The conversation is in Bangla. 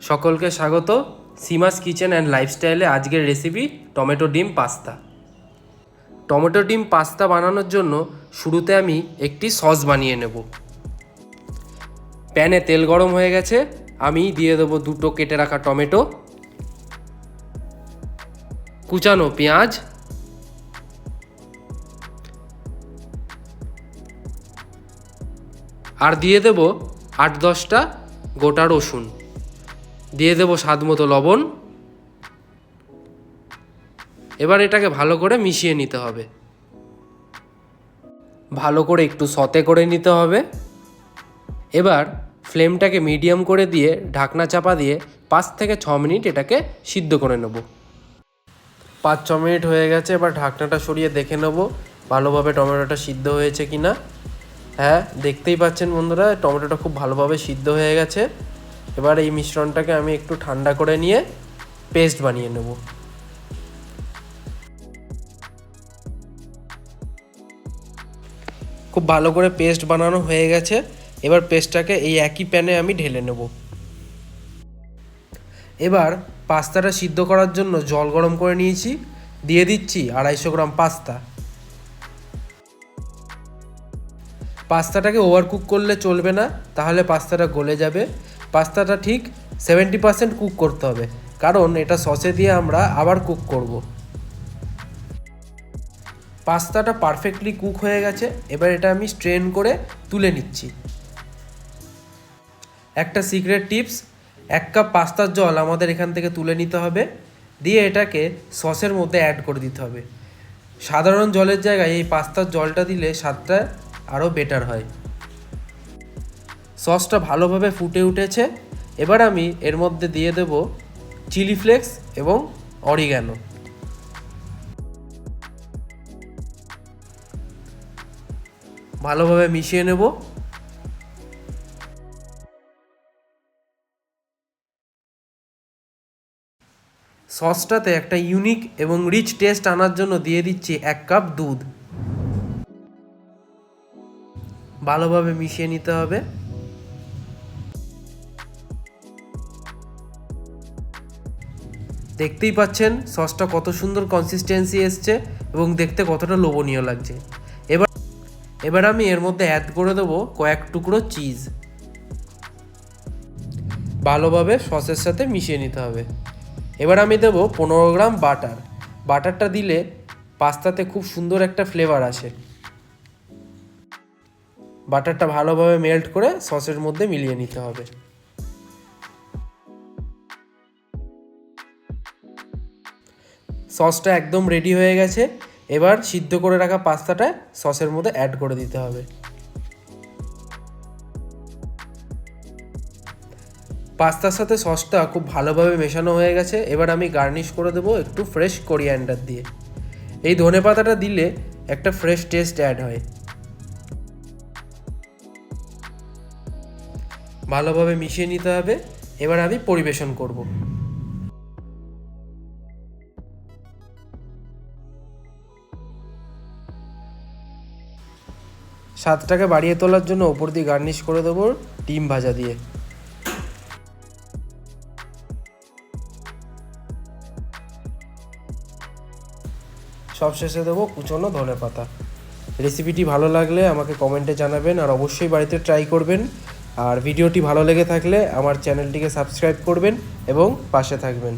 সকলকে স্বাগত সীমাস কিচেন অ্যান্ড লাইফস্টাইলে। আজকের রেসিপি টমেটো ডিম পাস্তা। টমেটো ডিম পাস্তা বানানোর জন্য শুরুতে আমি একটি সস বানিয়ে নেব। প্যানে তেল গরম হয়ে গেছে, আমি দিয়ে দেবো 2টো কেটে রাখা টমেটো, কুচানো পেঁয়াজ, আর দিয়ে দেব 8-10টা গোটা রসুন, দিয়ে দেব স্বাদ মতো লবণ। এবার এটাকে ভালো করে মিশিয়ে নিতে হবে, ভালো করে একটু সতে করে নিতে হবে। এবার ফ্লেমটাকে মিডিয়াম করে দিয়ে ঢাকনা চাপা দিয়ে 5 থেকে 6 মিনিট এটাকে সিদ্ধ করে নেব। 5-6 মিনিট হয়ে গেছে, এবার ঢাকনাটা সরিয়ে দেখে নেব ভালোভাবে টমেটোটা সিদ্ধ হয়েছে কি না। হ্যাঁ, দেখতেই পাচ্ছেন বন্ধুরা, টমেটোটা খুব ভালোভাবে সিদ্ধ হয়ে গেছে। এবার এই মিশ্রণটাকে আমি একটু ঠান্ডা করে নিয়ে পেস্ট বানিয়ে নেব। খুব ভালো করে পেস্ট বানানো হয়ে গেছে। এবার পেস্টটাকে এই একই প্যানে আমি ঢেলে নেব। এবার পাস্তাটা সিদ্ধ করার জন্য জল গরম করে নিয়েছি, দিয়ে দিচ্ছি 250 গ্রাম পাস্তা। পাস্তাটাকে ওভারকুক করলে চলবে না, তাহলে পাস্তাটা গলে যাবে। পাস্তাটা ঠিক 70% কুক করতে হবে, কারণ এটা সসে দিয়ে আমরা আবার কুক করব। পাস্তাটা পারফেক্টলি কুক হয়ে গেছে, এবার এটা আমি স্ট্রেন করে তুলে নিচ্ছি। একটা সিক্রেট টিপস, 1 কাপ পাস্তার জল আমাদের এখান থেকে তুলে নিতে হবে, দিয়ে এটাকে সসের মধ্যে অ্যাড করে দিতে হবে। সাধারণ জলের জায়গায় এই পাস্তার জলটা দিলে স্বাদটা আরও বেটার হয়। সসটা ভালোভাবে ফুটে উঠেছে, এবার আমি এর মধ্যে দিয়ে দেব চিলি ফ্লেক্স এবং অরিগ্যানো। ভালোভাবে মিশিয়ে নেব। সসটাতে একটা ইউনিক এবং রিচ টেস্ট আনার জন্য দিয়ে দিচ্ছি 1 কাপ দুধ। ভালোভাবে মিশিয়ে নিতে হবে। দেখতেই পাচ্ছেন সসটা কত সুন্দর কনসিস্টেন্সি এসছে এবং দেখতে কতটা লোভনীয় লাগছে। এবার আমি এর মধ্যে অ্যাড করে দেবো কয়েক টুকরো চিজ। ভালোভাবে সসের সাথে মিশিয়ে নিতে হবে। এবার আমি দেবো 15 গ্রাম বাটার। বাটারটা দিলে পাস্তাতে খুব সুন্দর একটা ফ্লেভার আসে। বাটারটা ভালোভাবে মেল্ট করে সসের মধ্যে মিলিয়ে নিতে হবে। সসটা একদম রেডি হয়ে গেছে। এবার সিদ্ধ করে রাখা পাস্তাটা সসের মধ্যে অ্যাড করে দিতে হবে। পাস্তার সাথে সসটা খুব ভালোভাবে মেশানো হয়ে গেছে। এবার আমি গার্নিশ করে দেবো একটু ফ্রেশ কোরিয়ান্ডার দিয়ে। এই ধনেপাতাটা দিলে একটা ফ্রেশ টেস্ট অ্যাড হয়। ভালোভাবে মিশিয়ে নিতে হবে। এবার আমি পরিবেশন করব। স্বাদটাকে বাড়িয়ে তোলার জন্য ওপর দিয়ে গার্নিশ করে দেবো ডিম ভাজা দিয়ে। সবশেষে দেবো কুচনো ধনেপাতা। রেসিপিটি ভালো লাগলে আমাকে কমেন্টে জানাবেন, আর অবশ্যই বাড়িতে ট্রাই করবেন। আর ভিডিওটি ভালো লেগে থাকলে আমার চ্যানেলটিকে সাবস্ক্রাইব করবেন এবং পাশে থাকবেন।